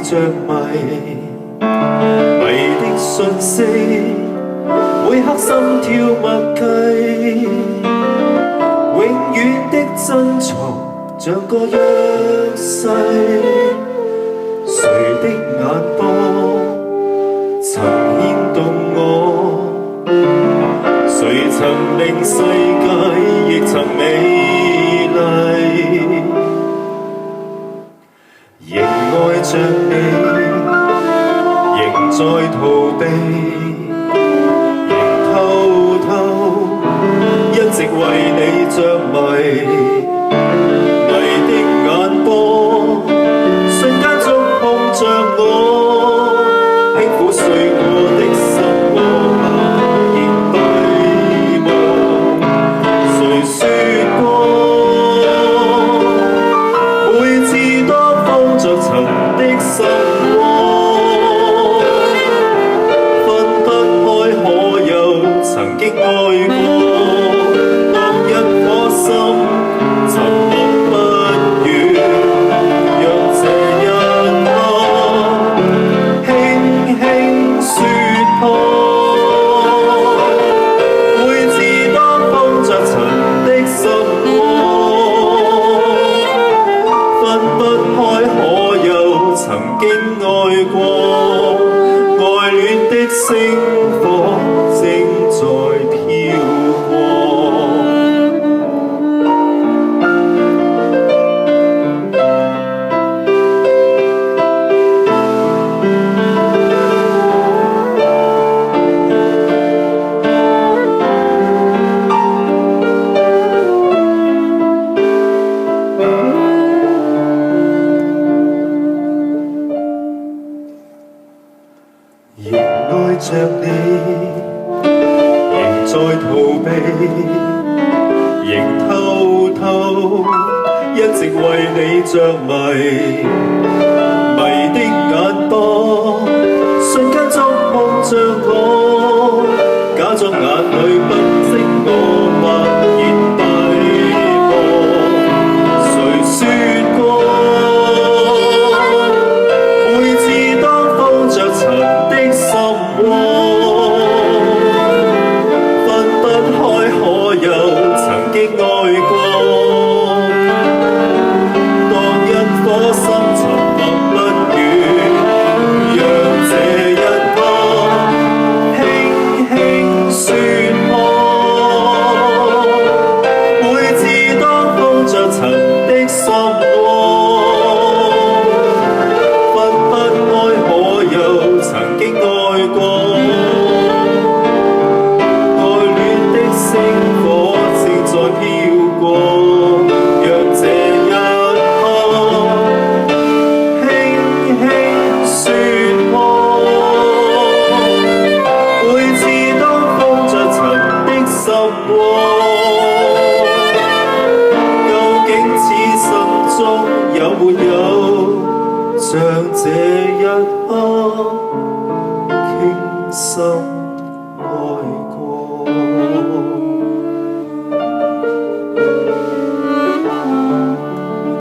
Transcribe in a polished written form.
着迷，迷的訊息，每刻心跳默契，永遠的珍藏像個約誓。誰的眼波曾牽動我？誰曾令世界亦曾美麗？仍愛着你，仍在逃避，仍偷偷一直為你着迷。迷的眼波瞬間觸碰着我，輕撫碎過的心我默然對望。誰說過每次當放着塵的心窩，分不開可有曾經愛過？當一顆心沉默不語，讓這一刻輕輕説破。每次當碰着塵的心窩，分不開可有曾經愛過？愛戀的星火正在飄過。仍愛着你，仍在逃避，仍偷偷一直為你着迷。迷的眼波瞬間觸碰着我，假裝眼淚不識我默然閉望。誰說過每次當放着塵的心窩，分不開可有曾經愛過？當一顆心沉默不語，讓這一刻輕輕説破。每次當放着塵的心窩，分不開可有曾經愛過？愛戀的星火正在飄過，讓這一刻輕輕説破。每次當放着塵的心窩，究竟此心中有沒有像這一刻傾心？